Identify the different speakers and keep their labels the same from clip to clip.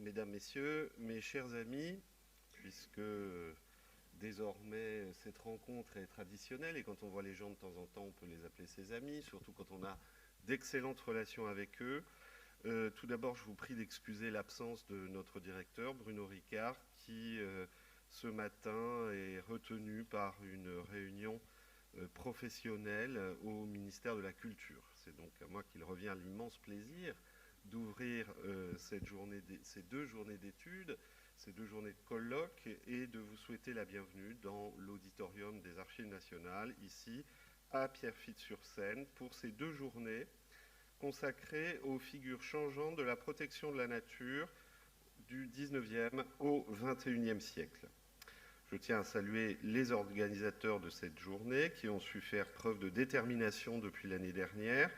Speaker 1: Mesdames, Messieurs, mes chers amis, puisque désormais cette rencontre est traditionnelle et quand on voit les gens de temps en temps, on peut les appeler ses amis, surtout quand on a d'excellentes relations avec eux. Tout d'abord, je vous prie d'excuser l'absence de notre directeur, Bruno Ricard, qui ce matin est retenu par une réunion professionnelle au ministère de la Culture. C'est donc à moi qu'il revient l'immense plaisir d'ouvrir ces 2 journées d'études, ces 2 journées de colloques et de vous souhaiter la bienvenue dans l'auditorium des Archives nationales, ici à Pierrefitte-sur-Seine, pour ces 2 journées consacrées aux figures changeantes de la protection de la nature du 19e au 21e siècle. Je tiens à saluer les organisateurs de cette journée qui ont su faire preuve de détermination depuis l'année dernière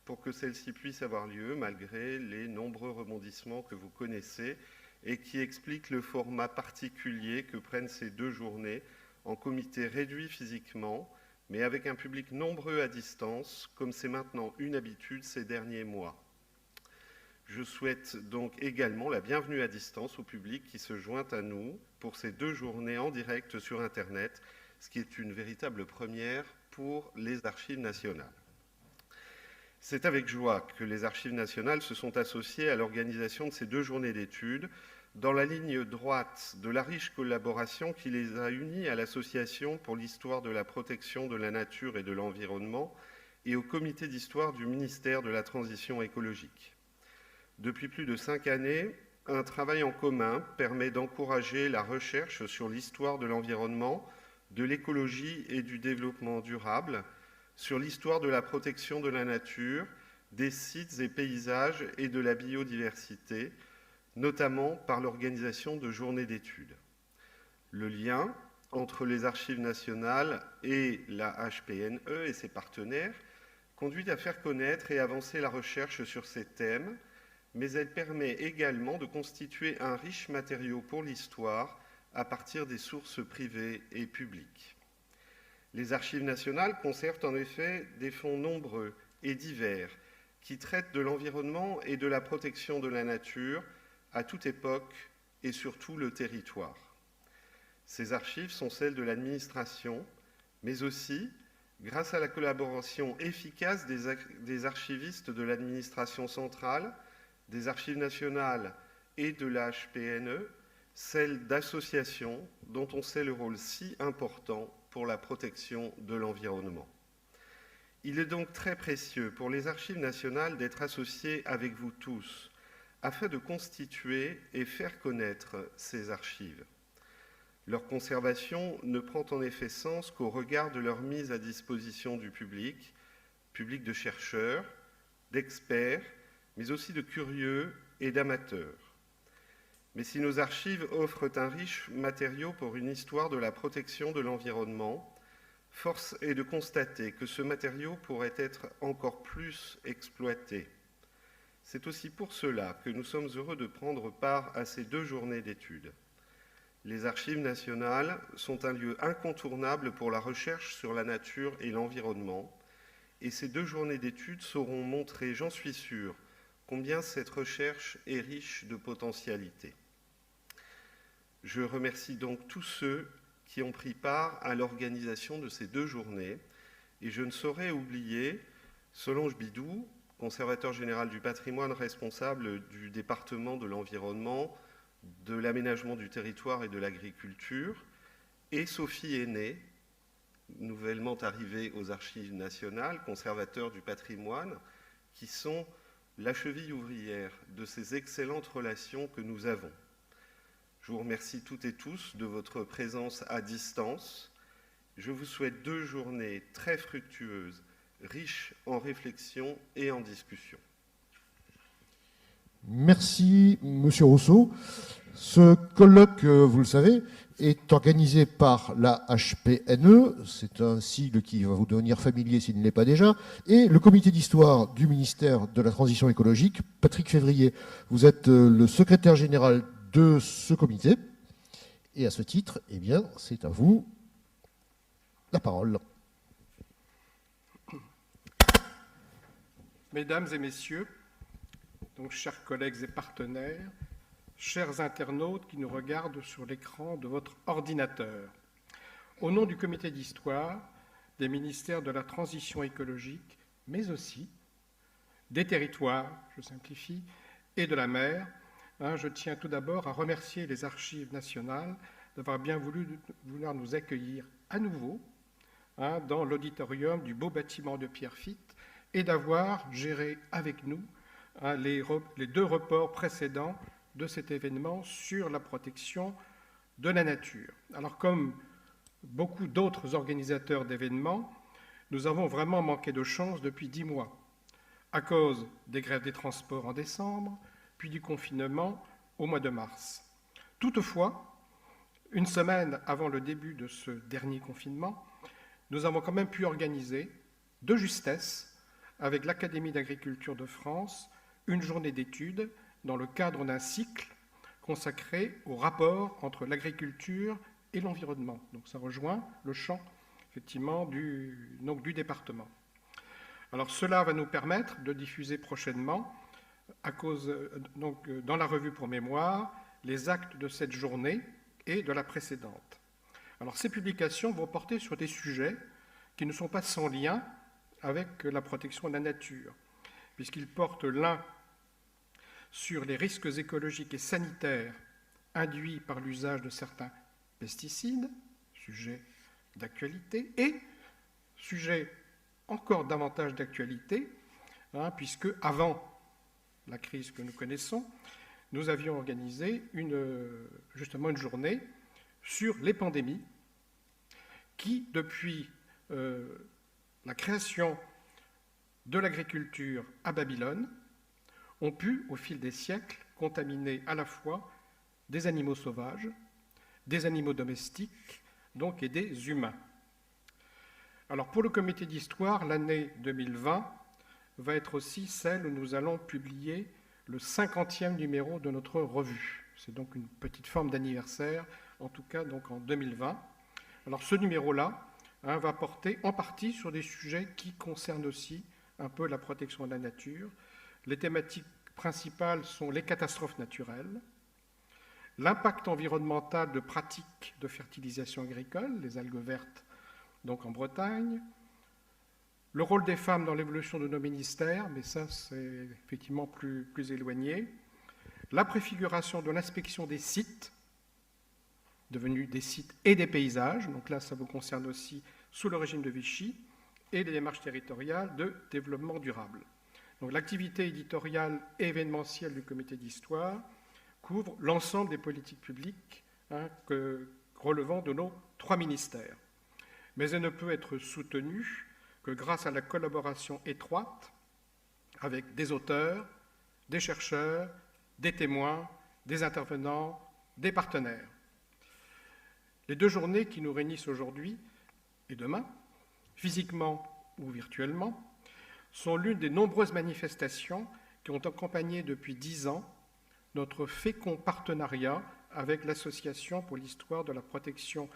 Speaker 1: pour que celle-ci puisse avoir lieu malgré les nombreux rebondissements que vous connaissez et qui expliquent le format particulier que prennent ces 2 journées en comité réduit physiquement, mais avec un public nombreux à distance, comme c'est maintenant une habitude ces derniers mois. Je souhaite donc également la bienvenue à distance au public qui se joint à nous pour ces 2 journées en direct sur Internet, ce qui est une véritable première pour les Archives nationales. C'est avec joie que les Archives nationales se sont associées à l'organisation de ces 2 journées d'études, dans la ligne droite de la riche collaboration qui les a unis à l'Association pour l'histoire de la protection de la nature et de l'environnement et au comité d'histoire du ministère de la Transition écologique. Depuis plus de 5 années, un travail en commun permet d'encourager la recherche sur l'histoire de l'environnement, de l'écologie et du développement durable, sur l'histoire de la protection de la nature, des sites et paysages et de la biodiversité, notamment par l'organisation de journées d'études. Le lien entre les Archives nationales et la HPNE et ses partenaires conduit à faire connaître et avancer la recherche sur ces thèmes, mais elle permet également de constituer un riche matériau pour l'histoire à partir des sources privées et publiques. Les Archives nationales conservent en effet des fonds nombreux et divers qui traitent de l'environnement et de la protection de la nature à toute époque et sur tout le territoire. Ces archives sont celles de l'administration, mais aussi, grâce à la collaboration efficace des archivistes de l'administration centrale, des Archives nationales et de la HPNE, celle d'associations dont on sait le rôle si important pour la protection de l'environnement. Il est donc très précieux pour les Archives nationales d'être associées avec vous tous, afin de constituer et faire connaître ces archives. Leur conservation ne prend en effet sens qu'au regard de leur mise à disposition du public de chercheurs, d'experts, mais aussi de curieux et d'amateurs. Mais si nos archives offrent un riche matériau pour une histoire de la protection de l'environnement, force est de constater que ce matériau pourrait être encore plus exploité. C'est aussi pour cela que nous sommes heureux de prendre part à ces 2 journées d'études. Les Archives nationales sont un lieu incontournable pour la recherche sur la nature et l'environnement, et ces 2 journées d'études sauront montrer, j'en suis sûr, combien cette recherche est riche de potentialités. Je remercie donc tous ceux qui ont pris part à l'organisation de ces 2 journées, et je ne saurais oublier Solange Bidou, conservateur général du patrimoine responsable du département de l'environnement, de l'aménagement du territoire et de l'agriculture, et Sophie Henné, nouvellement arrivée aux Archives nationales, conservateur du patrimoine, qui sont la cheville ouvrière de ces excellentes relations que nous avons. Je vous remercie toutes et tous de votre présence à distance. Je vous souhaite 2 journées très fructueuses, riches en réflexion et en discussion.
Speaker 2: Merci, Monsieur Rousseau. Ce colloque, vous le savez, est organisé par la HPNE, c'est un sigle qui va vous devenir familier s'il ne l'est pas déjà, et le comité d'histoire du ministère de la Transition écologique. Patrick Février, vous êtes le secrétaire général de ce comité, et à ce titre, eh bien, c'est à vous la parole.
Speaker 3: Mesdames et messieurs, donc chers collègues et partenaires, chers internautes qui nous regardent sur l'écran de votre ordinateur. Au nom du comité d'histoire, des ministères de la transition écologique, mais aussi des territoires, je simplifie, et de la mer, je tiens tout d'abord à remercier les Archives nationales d'avoir bien voulu vouloir nous accueillir à nouveau dans l'auditorium du beau bâtiment de Pierrefitte et d'avoir géré avec nous les 2 reports précédents de cet événement sur la protection de la nature. Alors, comme beaucoup d'autres organisateurs d'événements, nous avons vraiment manqué de chance depuis 10 mois, à cause des grèves des transports en décembre, puis du confinement au mois de mars. Toutefois, une semaine avant le début de ce dernier confinement, nous avons quand même pu organiser, de justesse, avec l'Académie d'agriculture de France, une journée d'études dans le cadre d'un cycle consacré au rapport entre l'agriculture et l'environnement. Donc ça rejoint le champ, effectivement, du département. Alors cela va nous permettre de diffuser prochainement, dans la revue pour mémoire, les actes de cette journée et de la précédente. Alors ces publications vont porter sur des sujets qui ne sont pas sans lien avec la protection de la nature, puisqu'ils portent l'un sur les risques écologiques et sanitaires induits par l'usage de certains pesticides, sujet d'actualité, et sujet encore davantage d'actualité, puisque avant la crise que nous connaissons, nous avions organisé justement une journée sur les pandémies qui, depuis la création de l'agriculture à Babylone, ont pu, au fil des siècles, contaminer à la fois des animaux sauvages, des animaux domestiques, donc, et des humains. Alors, pour le comité d'histoire, l'année 2020 va être aussi celle où nous allons publier le 50e numéro de notre revue. C'est donc une petite forme d'anniversaire, en tout cas donc en 2020. Alors, ce numéro-là va porter en partie sur des sujets qui concernent aussi un peu la protection de la nature. Les thématiques principales sont les catastrophes naturelles, l'impact environnemental de pratiques de fertilisation agricole, les algues vertes donc en Bretagne, le rôle des femmes dans l'évolution de nos ministères, mais ça c'est effectivement plus éloigné, la préfiguration de l'inspection des sites, devenus des sites et des paysages, donc là ça vous concerne aussi sous le régime de Vichy, et les démarches territoriales de développement durable. Donc l'activité éditoriale et événementielle du comité d'histoire couvre l'ensemble des politiques publiques relevant de nos 3 ministères. Mais elle ne peut être soutenue que grâce à la collaboration étroite avec des auteurs, des chercheurs, des témoins, des intervenants, des partenaires. Les 2 journées qui nous réunissent aujourd'hui et demain, physiquement ou virtuellement, sont l'une des nombreuses manifestations qui ont accompagné depuis 10 ans notre fécond partenariat avec l'Association pour l'histoire de la protection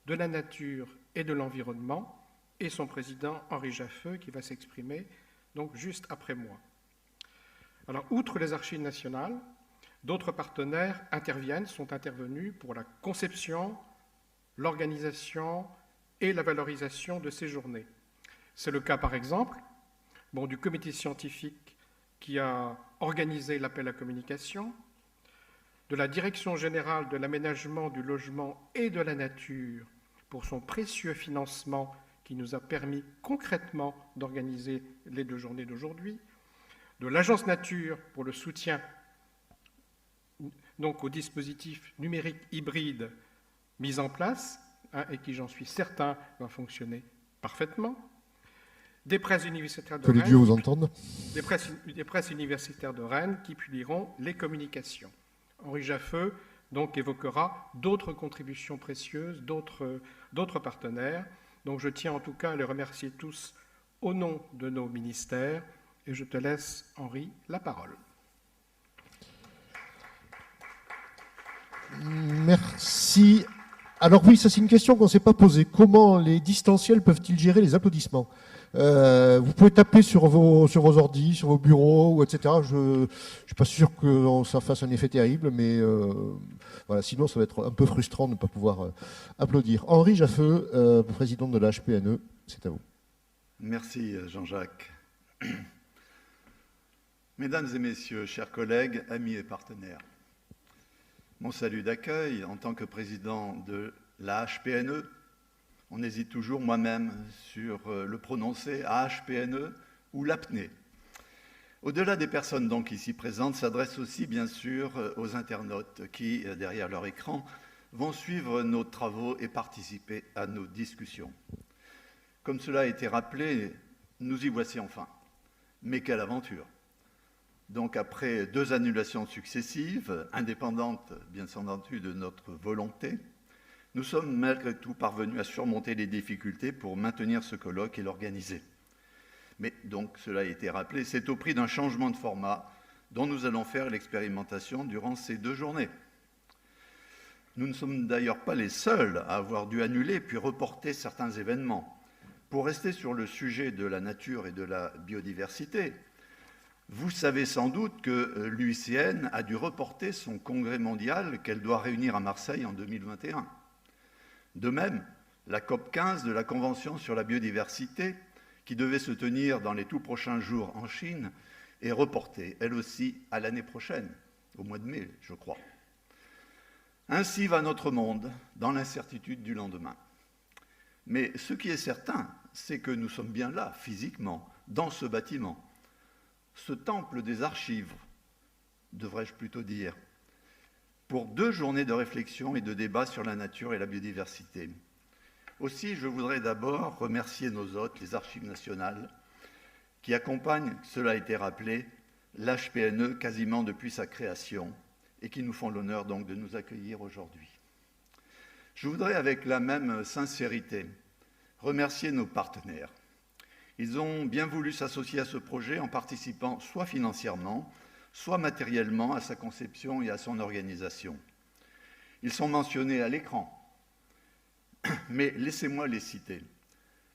Speaker 3: de la nature et de l'environnement et son président Henri Jaffeux qui va s'exprimer donc juste après moi. Alors, outre les Archives nationales, d'autres partenaires sont intervenus pour la conception, l'organisation et la valorisation de ces journées. C'est le cas, par exemple, du comité scientifique qui a organisé l'appel à communication, de la Direction générale de l'aménagement, du logement et de la nature pour son précieux financement qui nous a permis concrètement d'organiser les 2 journées d'aujourd'hui, de l'Agence Nature pour le soutien donc au dispositif numérique hybride mis en place et qui, j'en suis certain, va fonctionner parfaitement, des presses universitaires de
Speaker 2: Rennes, Dieu vous entende.
Speaker 3: Des presses universitaires de Rennes qui publieront les communications. Henri Jaffeux donc évoquera d'autres contributions précieuses, d'autres partenaires. Donc je tiens en tout cas à les remercier tous au nom de nos ministères et je te laisse, Henri, la parole.
Speaker 2: Merci Alors oui, ça c'est une question qu'on ne s'est pas posée. Comment les distanciels peuvent-ils gérer les applaudissements? Vous pouvez taper sur vos ordi, sur vos bureaux, ou etc. Je ne suis pas sûr que ça fasse un effet terrible, mais voilà, sinon ça va être un peu frustrant de ne pas pouvoir applaudir. Henri Jaffeux, président de la HPNE, c'est à vous.
Speaker 4: Merci Jean-Jacques. Mesdames et messieurs, chers collègues, amis et partenaires, mon salut d'accueil en tant que président de la HPNE. On hésite toujours moi-même sur le prononcer HPNE ou l'apnée. Au-delà des personnes donc ici présentes, s'adresse aussi bien sûr aux internautes qui, derrière leur écran, vont suivre nos travaux et participer à nos discussions. Comme cela a été rappelé, nous y voici enfin. Mais quelle aventure! Donc après 2 annulations successives, indépendantes bien entendu de notre volonté, nous sommes malgré tout parvenus à surmonter les difficultés pour maintenir ce colloque et l'organiser. Mais donc, cela a été rappelé, c'est au prix d'un changement de format dont nous allons faire l'expérimentation durant ces 2 journées. Nous ne sommes d'ailleurs pas les seuls à avoir dû annuler puis reporter certains événements. Pour rester sur le sujet de la nature et de la biodiversité, vous savez sans doute que l'UICN a dû reporter son congrès mondial qu'elle doit réunir à Marseille en 2021. De même, la COP15 de la Convention sur la biodiversité, qui devait se tenir dans les tout prochains jours en Chine, est reportée, elle aussi, à l'année prochaine, au mois de mai, je crois. Ainsi va notre monde, dans l'incertitude du lendemain. Mais ce qui est certain, c'est que nous sommes bien là, physiquement, dans ce bâtiment, ce temple des archives, devrais-je plutôt dire, pour 2 journées de réflexion et de débat sur la nature et la biodiversité. Aussi, je voudrais d'abord remercier nos hôtes, les Archives nationales, qui accompagnent, cela a été rappelé, l'HPNE quasiment depuis sa création et qui nous font l'honneur donc de nous accueillir aujourd'hui. Je voudrais avec la même sincérité remercier nos partenaires. Ils ont bien voulu s'associer à ce projet en participant soit financièrement, soit matériellement à sa conception et à son organisation. Ils sont mentionnés à l'écran, mais laissez-moi les citer.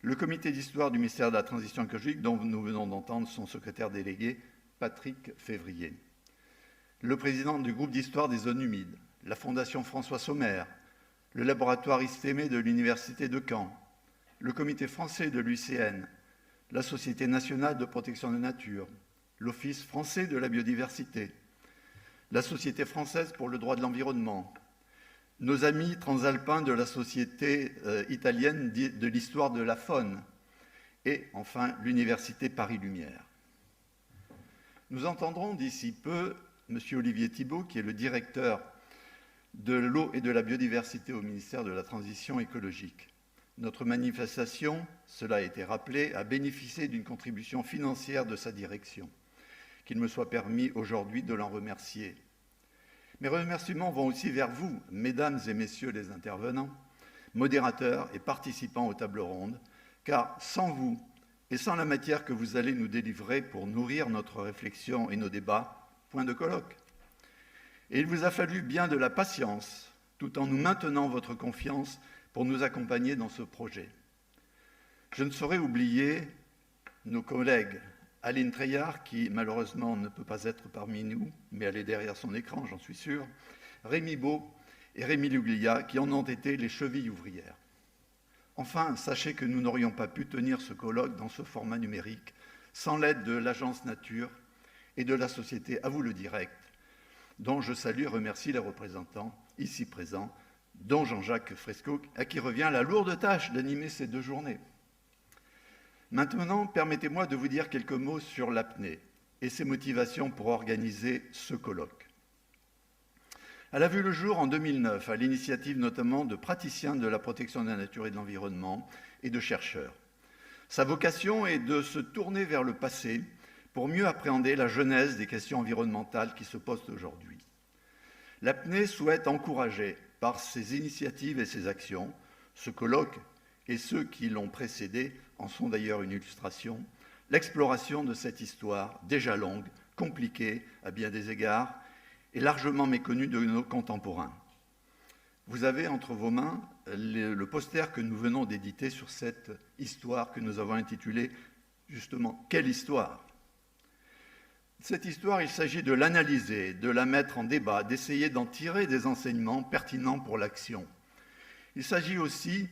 Speaker 4: Le comité d'histoire du ministère de la Transition écologique, dont nous venons d'entendre son secrétaire délégué, Patrick Février. Le président du groupe d'histoire des zones humides, la Fondation François Sommer, le laboratoire ISTEME de l'Université de Caen, le comité français de l'UICN, la Société nationale de protection de la nature, l'Office français de la biodiversité, la Société française pour le droit de l'environnement, nos amis transalpins de la Société italienne de l'histoire de la faune et enfin l'Université Paris-Lumière. Nous entendrons d'ici peu M. Olivier Thibault, qui est le directeur de l'eau et de la biodiversité au ministère de la Transition écologique. Notre manifestation, cela a été rappelé, a bénéficié d'une contribution financière de sa direction. Qu'il me soit permis aujourd'hui de l'en remercier. Mes remerciements vont aussi vers vous, mesdames et messieurs les intervenants, modérateurs et participants aux tables rondes, car sans vous et sans la matière que vous allez nous délivrer pour nourrir notre réflexion et nos débats, point de colloque. Et il vous a fallu bien de la patience, tout en nous maintenant votre confiance pour nous accompagner dans ce projet. Je ne saurais oublier nos collègues Aline Treillard, qui malheureusement ne peut pas être parmi nous, mais elle est derrière son écran, j'en suis sûr, Rémi Beau et Rémi Luglia, qui en ont été les chevilles ouvrières. Enfin, sachez que nous n'aurions pas pu tenir ce colloque dans ce format numérique sans l'aide de l'Agence Nature et de la société À vous le direct, dont je salue et remercie les représentants ici présents, dont Jean-Jacques Fresco, à qui revient la lourde tâche d'animer ces 2 journées. Maintenant, permettez-moi de vous dire quelques mots sur l'apnée et ses motivations pour organiser ce colloque. Elle a vu le jour en 2009, à l'initiative notamment de praticiens de la protection de la nature et de l'environnement et de chercheurs. Sa vocation est de se tourner vers le passé pour mieux appréhender la genèse des questions environnementales qui se posent aujourd'hui. L'apnée souhaite encourager, par ses initiatives et ses actions, ce colloque et ceux qui l'ont précédé en sont d'ailleurs une illustration, l'exploration de cette histoire déjà longue, compliquée à bien des égards et largement méconnue de nos contemporains. Vous avez entre vos mains le poster que nous venons d'éditer sur cette histoire que nous avons intitulée justement « Quelle histoire ?» Cette histoire, il s'agit de l'analyser, de la mettre en débat, d'essayer d'en tirer des enseignements pertinents pour l'action. Il s'agit aussi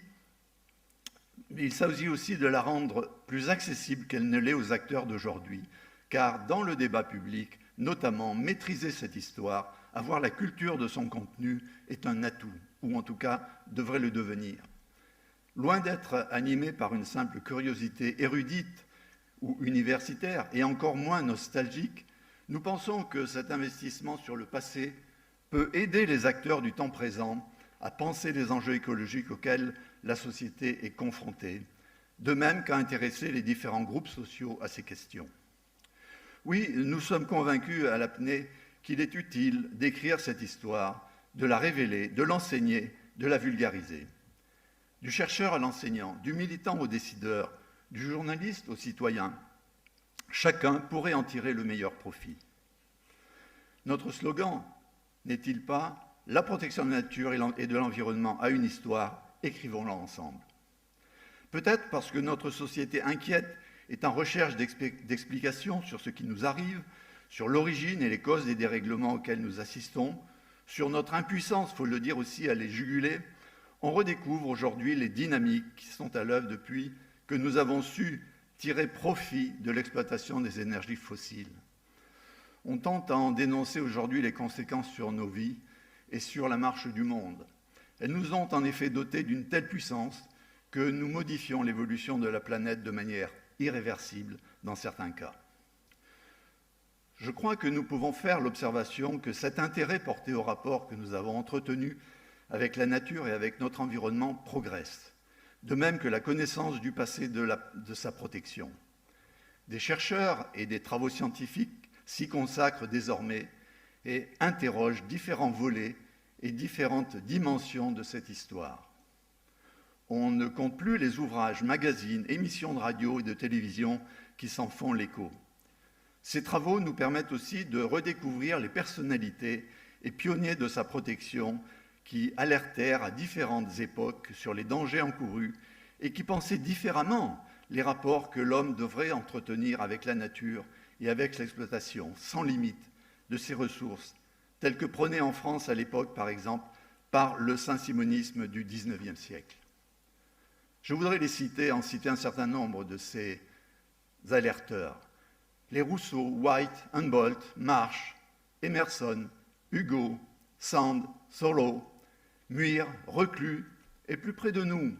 Speaker 4: de la rendre plus accessible qu'elle ne l'est aux acteurs d'aujourd'hui, car dans le débat public, notamment, maîtriser cette histoire, avoir la culture de son contenu est un atout, ou en tout cas devrait le devenir. Loin d'être animé par une simple curiosité érudite ou universitaire, et encore moins nostalgique, nous pensons que cet investissement sur le passé peut aider les acteurs du temps présent à penser les enjeux écologiques auxquels la société est confrontée, de même qu'à intéresser les différents groupes sociaux à ces questions. Oui, nous sommes convaincus à l'APNE qu'il est utile d'écrire cette histoire, de la révéler, de l'enseigner, de la vulgariser. Du chercheur à l'enseignant, du militant au décideur, du journaliste au citoyen, chacun pourrait en tirer le meilleur profit. Notre slogan n'est-il pas « La protection de la nature et de l'environnement a une histoire, écrivons-la ensemble ». Peut-être parce que notre société inquiète est en recherche d'explications sur ce qui nous arrive, sur l'origine et les causes des dérèglements auxquels nous assistons, sur notre impuissance, il faut le dire aussi, à les juguler, on redécouvre aujourd'hui les dynamiques qui sont à l'œuvre depuis que nous avons su tirer profit de l'exploitation des énergies fossiles. On tente à en dénoncer aujourd'hui les conséquences sur nos vies et sur la marche du monde. Elles nous ont en effet dotés d'une telle puissance que nous modifions l'évolution de la planète de manière irréversible dans certains cas. Je crois que nous pouvons faire l'observation que cet intérêt porté au rapport que nous avons entretenu avec la nature et avec notre environnement progresse, de même que la connaissance du passé de sa protection. Des chercheurs et des travaux scientifiques s'y consacrent désormais et interrogent différents volets et différentes dimensions de cette histoire. On ne compte plus les ouvrages, magazines, émissions de radio et de télévision qui s'en font l'écho. Ces travaux nous permettent aussi de redécouvrir les personnalités et pionniers de sa protection qui alertèrent à différentes époques sur les dangers encourus et qui pensaient différemment les rapports que l'homme devrait entretenir avec la nature et avec l'exploitation sans limite de ses ressources, telles que prônées en France à l'époque, par exemple, par le saint-simonisme du XIXe siècle. Je voudrais en citer un certain nombre de ces alerteurs. Les Rousseau, White, Humboldt, Marsh, Emerson, Hugo, Sand, Thoreau, Muir, Reclus, et plus près de nous,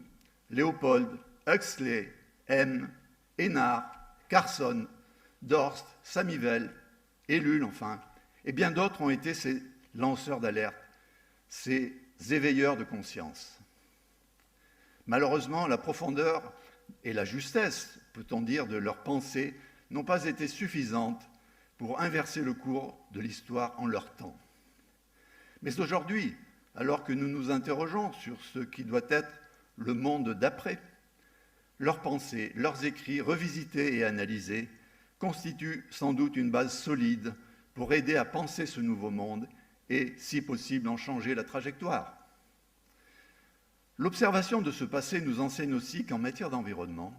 Speaker 4: Léopold, Huxley, M, Hénard, Carson, Dorst, Samivelle, Ellul, enfin, et bien d'autres ont été ces lanceurs d'alerte, ces éveilleurs de conscience. Malheureusement, la profondeur et la justesse, peut-on dire, de leurs pensées n'ont pas été suffisantes pour inverser le cours de l'histoire en leur temps. Mais aujourd'hui, alors que nous nous interrogeons sur ce qui doit être le monde d'après, leurs pensées, leurs écrits revisités et analysés constituent sans doute une base solide pour aider à penser ce nouveau monde et, si possible, en changer la trajectoire. L'observation de ce passé nous enseigne aussi qu'en matière d'environnement,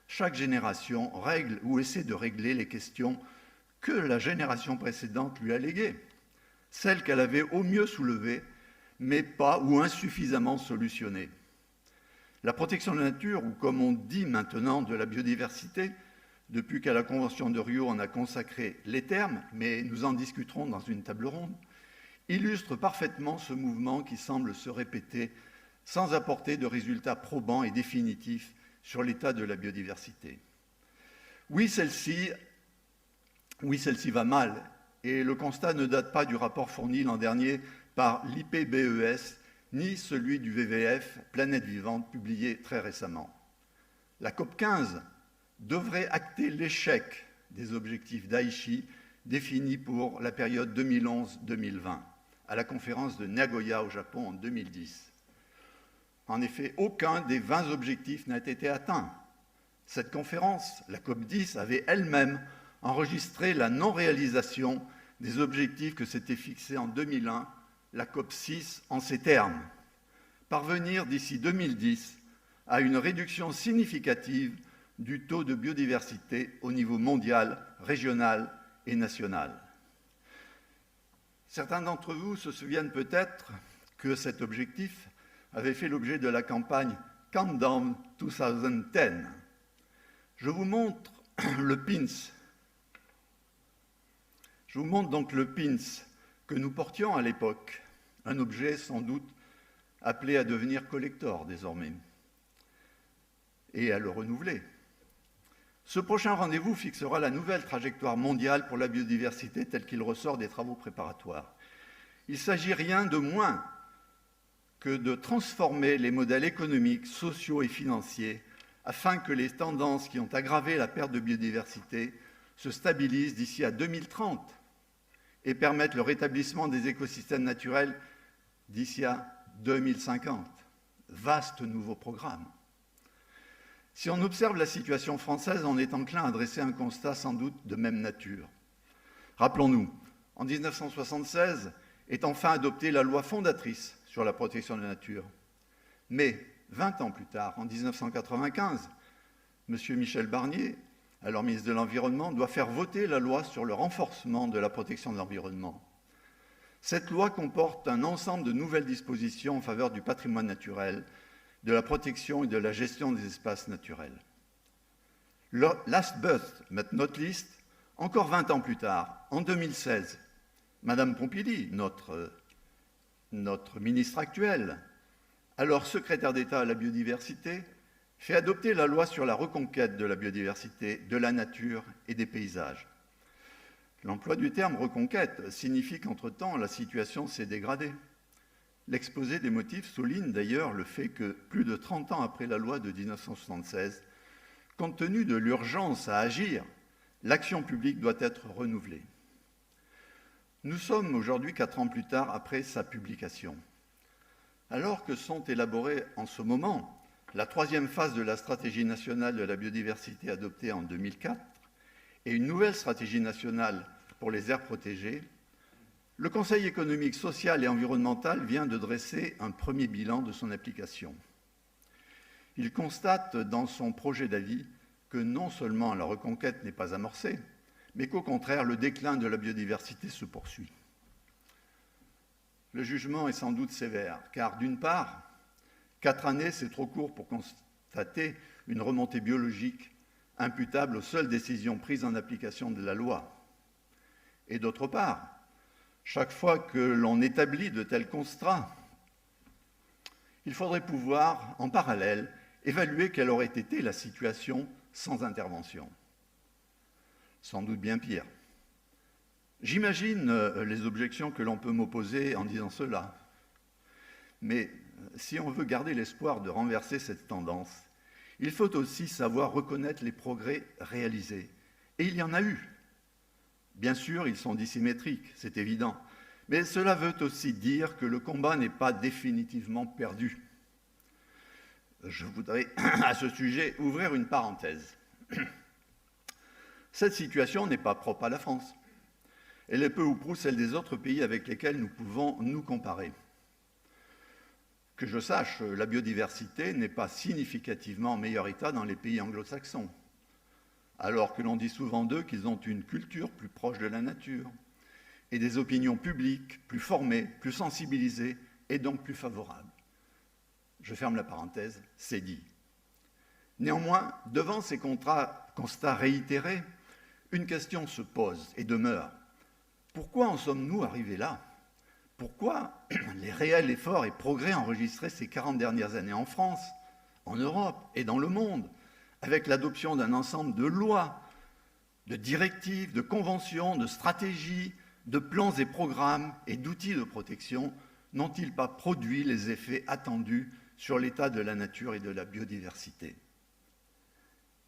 Speaker 4: chaque génération règle ou essaie de régler les questions que la génération précédente lui a léguées, celles qu'elle avait au mieux soulevées, mais pas ou insuffisamment solutionnées. La protection de la nature, ou comme on dit maintenant de la biodiversité, depuis qu'à la Convention de Rio on a consacré les termes, mais nous en discuterons dans une table ronde, illustre parfaitement ce mouvement qui semble se répéter sans apporter de résultats probants et définitifs sur l'état de la biodiversité. Oui, celle-ci va mal, et le constat ne date pas du rapport fourni l'an dernier par l'IPBES, ni celui du WWF, Planète Vivante, publié très récemment. La COP15 devrait acter l'échec des objectifs d'Aichi définis pour la période 2011-2020, à la conférence de Nagoya au Japon en 2010. En effet, aucun des 20 objectifs n'a été atteint. Cette conférence, la COP10, avait elle-même enregistré la non-réalisation des objectifs que s'était fixés en 2001, la COP6 en ces termes. parvenir d'ici 2010 à une réduction significative du taux de biodiversité au niveau mondial, régional et national. Certains d'entre vous se souviennent peut-être que cet objectif avait fait l'objet de la campagne Countdown 2010. Je vous montre le pins. Je vous montre donc le pins que nous portions à l'époque, un objet sans doute appelé à devenir collector désormais et à le renouveler. Ce prochain rendez-vous fixera la nouvelle trajectoire mondiale pour la biodiversité telle qu'il ressort des travaux préparatoires. Il ne s'agit rien de moins que de transformer les modèles économiques, sociaux et financiers afin que les tendances qui ont aggravé la perte de biodiversité se stabilisent d'ici à 2030 et permettent le rétablissement des écosystèmes naturels d'ici à 2050. Vaste nouveau programme. Si on observe la situation française, on est enclin à dresser un constat sans doute de même nature. Rappelons-nous, en 1976 est enfin adoptée la loi fondatrice sur la protection de la nature. Mais 20 ans plus tard, en 1995, M. Michel Barnier, alors ministre de l'Environnement, doit faire voter la loi sur le renforcement de la protection de l'environnement. Cette loi comporte un ensemble de nouvelles dispositions en faveur du patrimoine naturel, de la protection et de la gestion des espaces naturels. Last but not least, encore 20 ans plus tard, en 2016, Madame Pompili, notre ministre actuelle, alors secrétaire d'État à la biodiversité, fait adopter la loi sur la reconquête de la biodiversité, de la nature et des paysages. L'emploi du terme « reconquête » signifie qu'entre-temps, la situation s'est dégradée. L'exposé des motifs souligne d'ailleurs le fait que, plus de 30 ans après la loi de 1976, compte tenu de l'urgence à agir, l'action publique doit être renouvelée. Nous sommes aujourd'hui 4 ans plus tard après sa publication. Alors que sont élaborées en ce moment la 3e phase de la stratégie nationale de la biodiversité adoptée en 2004 et une nouvelle stratégie nationale pour les aires protégées, le Conseil économique, social et environnemental vient de dresser un premier bilan de son application. Il constate dans son projet d'avis que non seulement la reconquête n'est pas amorcée, mais qu'au contraire, le déclin de la biodiversité se poursuit. Le jugement est sans doute sévère, car d'une part, 4 années, c'est trop court pour constater une remontée biologique imputable aux seules décisions prises en application de la loi. Et d'autre part, chaque fois que l'on établit de tels constats, il faudrait pouvoir, en parallèle, évaluer quelle aurait été la situation sans intervention. Sans doute bien pire. J'imagine les objections que l'on peut m'opposer en disant cela. Mais si on veut garder l'espoir de renverser cette tendance, il faut aussi savoir reconnaître les progrès réalisés. Et il y en a eu. Bien sûr, ils sont dissymétriques, c'est évident. Mais cela veut aussi dire que le combat n'est pas définitivement perdu. Je voudrais, à ce sujet, ouvrir une parenthèse. Cette situation n'est pas propre à la France. Elle est peu ou prou celle des autres pays avec lesquels nous pouvons nous comparer. Que je sache, la biodiversité n'est pas significativement en meilleur état dans les pays anglo-saxons, alors que l'on dit souvent d'eux qu'ils ont une culture plus proche de la nature et des opinions publiques plus formées, plus sensibilisées et donc plus favorables. Je ferme la parenthèse, c'est dit. Néanmoins, devant ces constats réitérés, une question se pose et demeure. Pourquoi en sommes-nous arrivés là ? Pourquoi les réels efforts et progrès enregistrés ces 40 dernières années en France, en Europe et dans le monde, avec l'adoption d'un ensemble de lois, de directives, de conventions, de stratégies, de plans et programmes et d'outils de protection, n'ont-ils pas produit les effets attendus sur l'état de la nature et de la biodiversité ?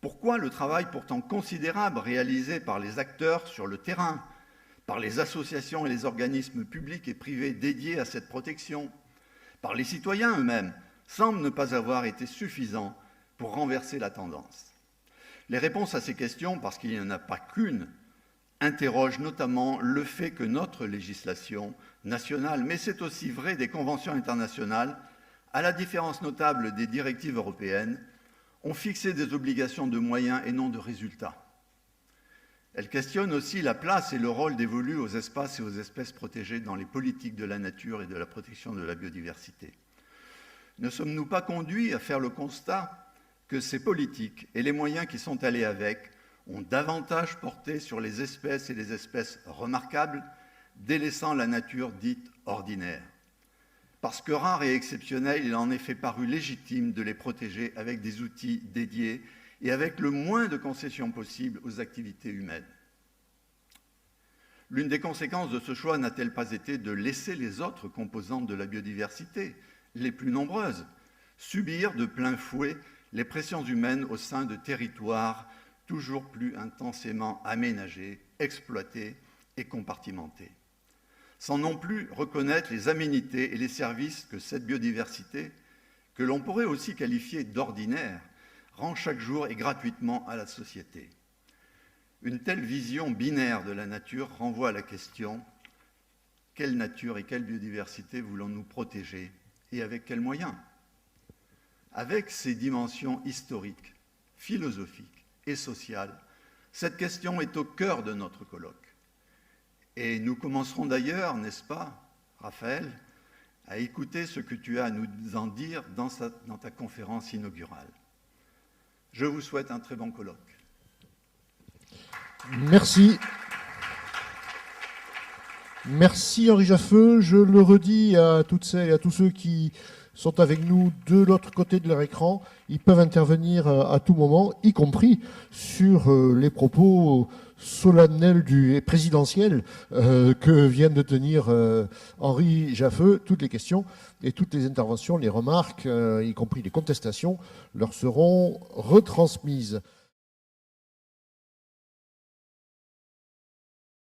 Speaker 4: Pourquoi le travail pourtant considérable réalisé par les acteurs sur le terrain, par les associations et les organismes publics et privés dédiés à cette protection, par les citoyens eux-mêmes, semble ne pas avoir été suffisant pour renverser la tendance. Les réponses à ces questions, parce qu'il n'y en a pas qu'une, interrogent notamment le fait que notre législation nationale, mais c'est aussi vrai des conventions internationales, à la différence notable des directives européennes, ont fixé des obligations de moyens et non de résultats. Elles questionnent aussi la place et le rôle dévolus aux espaces et aux espèces protégées dans les politiques de la nature et de la protection de la biodiversité. Ne sommes-nous pas conduits à faire le constat que ces politiques et les moyens qui sont allés avec ont davantage porté sur les espèces et les espèces remarquables, délaissant la nature dite ordinaire? Parce que rare et exceptionnel, il en est fait paru légitime de les protéger avec des outils dédiés et avec le moins de concessions possibles aux activités humaines. L'une des conséquences de ce choix n'a-t-elle pas été de laisser les autres composantes de la biodiversité, les plus nombreuses, subir de plein fouet les pressions humaines au sein de territoires toujours plus intensément aménagés, exploités et compartimentés, sans non plus reconnaître les aménités et les services que cette biodiversité, que l'on pourrait aussi qualifier d'ordinaire, rend chaque jour et gratuitement à la société. Une telle vision binaire de la nature renvoie à la question: quelle nature et quelle biodiversité voulons-nous protéger et avec quels moyens? Avec ses dimensions historiques, philosophiques et sociales, cette question est au cœur de notre colloque. Et nous commencerons d'ailleurs, n'est-ce pas, Raphaël, à écouter ce que tu as à nous en dire dans ta conférence inaugurale. Je vous souhaite un très bon colloque.
Speaker 2: Merci. Merci Henri Jaffeux. Je le redis à toutes celles et à tous ceux qui sont avec nous de l'autre côté de leur écran. Ils peuvent intervenir à tout moment, y compris sur les propos solennels et présidentiels que vient de tenir Henri Jaffeux. Toutes les questions et toutes les interventions, les remarques, y compris les contestations, leur seront retransmises.